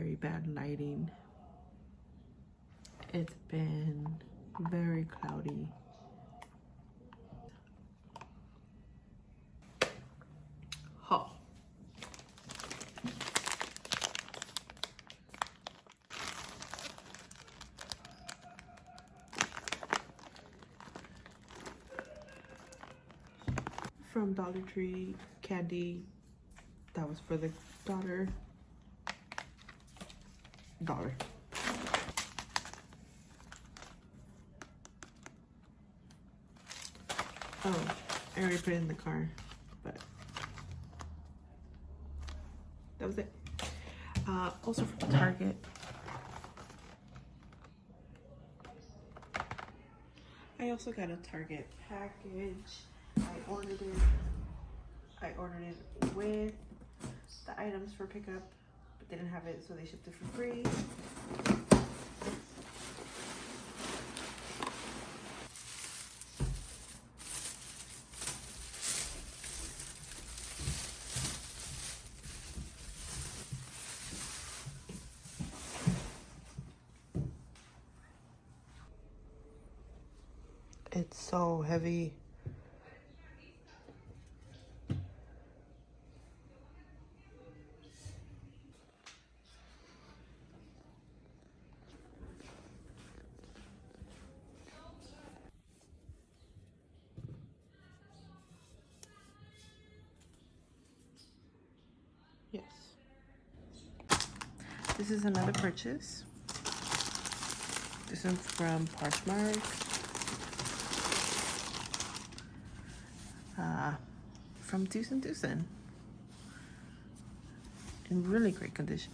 very bad lighting. It's been very cloudy. Oh. From Dollar Tree, candy. That was for the daughter. $1. Oh, I already put it in the car, but that was it. Also from Target. I also got a Target package. I ordered it with the items for pickup, but they didn't have it, so they shipped it for free. It's so heavy. Yes. This is another purchase. This one's from Poshmark. From Tucson. In really great condition.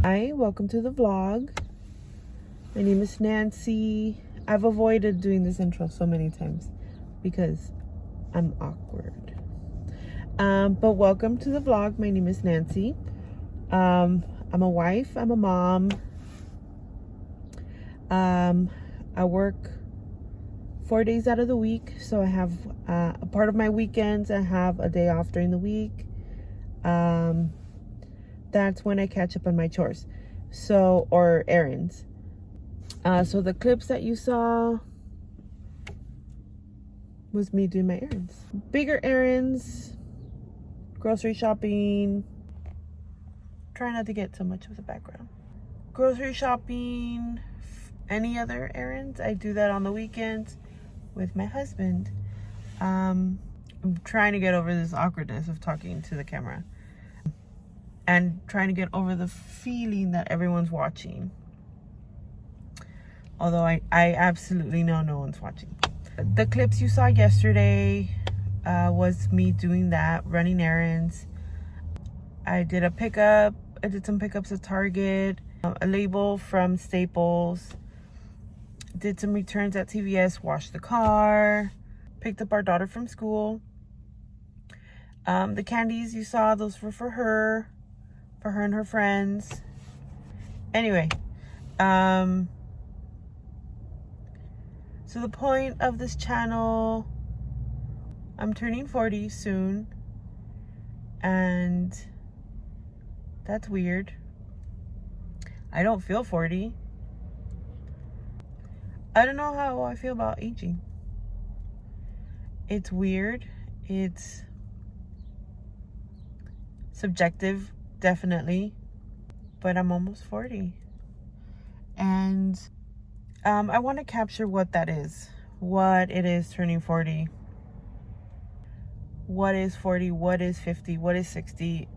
Hi, welcome to the vlog. My name is Nancy. I've avoided doing this intro so many times because I'm awkward. But welcome to the vlog. My name is Nancy. I'm a wife. I'm a mom. I work 4 days out of the week, so I have a part of my weekends. I have a day off during the week. That's when I catch up on my chores, or errands. So the clips that you saw was me doing my errands. Bigger errands, grocery shopping. Try not to get so much of the background. Grocery shopping, any other errands. I do that on the weekends with my husband. I'm trying to get over this awkwardness of talking to the camera. And trying to get over the feeling that everyone's watching. Although I absolutely know no one's watching. The clips you saw yesterday was me doing that, running errands. I did a pickup I did some pickups at Target, a label from Staples, did some returns at CVS, washed the car, picked up our daughter from school. The candies you saw, those were for her and her friends. Anyway, so the point of this channel, I'm turning 40 soon, and that's weird. I don't feel 40. I don't know how I feel about aging. It's weird. It's subjective, definitely. But I'm almost 40. And I want to capture what that is. What it is turning 40. What is 40? What is 50? What is 60?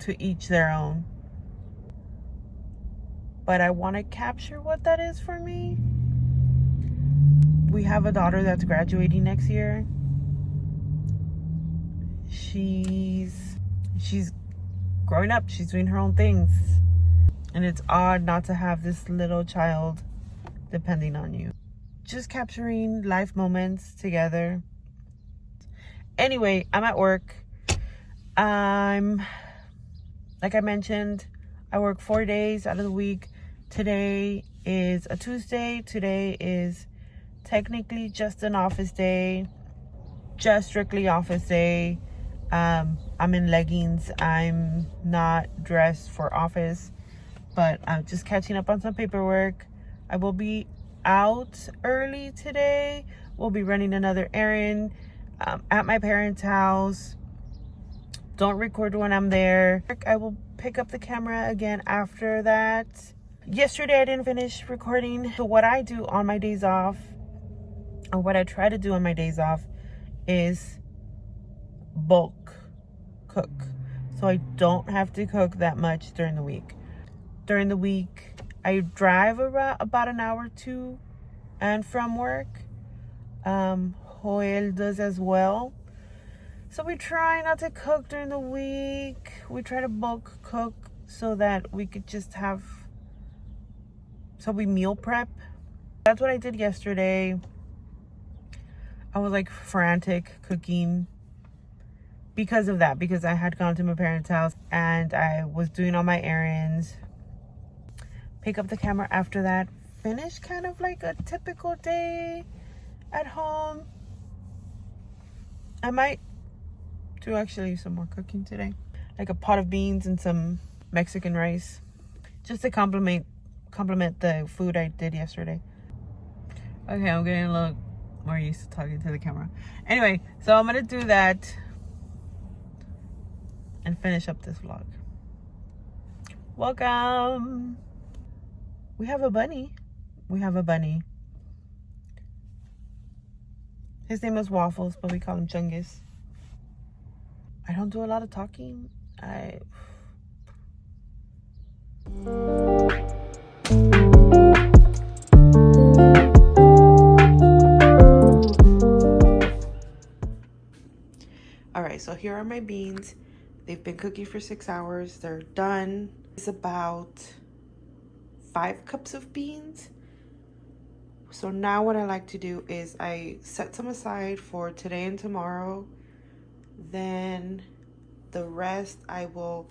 To each their own. But I want to capture what that is for me. We have a daughter that's graduating next year. She's growing up. She's doing her own things. And it's odd not to have this little child depending on you. Just capturing life moments together. Anyway, I'm at work. Like I mentioned, I work 4 days out of the week. Today is a Tuesday. Today is technically just an office day. Just strictly office day. I'm in leggings. I'm not dressed for office, but I'm just catching up on some paperwork. I will be out early today. We'll be running another errand at my parents' house. Don't record when I'm there. I will pick up the camera again after that. Yesterday I didn't finish recording. So what I do on my days off, or what I try to do on my days off, is bulk cook. So I don't have to cook that much during the week. During the week, I drive about an hour to and from work. Joel does as well. So we try not to cook during the week. We try to bulk cook so that we could just have, so we meal prep. That's what I did yesterday. I was like frantic cooking because of that, because I had gone to my parents' house and I was doing all my errands. Pick up the camera after that. Finish kind of like a typical day at home. I might do actually some more cooking today, like a pot of beans and some Mexican rice, just to complement the food I did yesterday. Okay, I'm getting a little more used to talking to the camera. Anyway, so I'm gonna do that and finish up this vlog. Welcome. We have a bunny. His name is Waffles, but we call him Chungus. I don't do a lot of talking. All right, so here are my beans. They've been cooking for 6 hours. They're done. It's about 5 cups of beans. So now what I like to do is I set some aside for today and tomorrow. Then the rest I will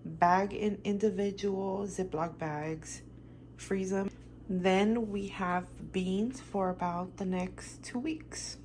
bag in individual Ziploc bags, freeze them. Then we have beans for about the next 2 weeks.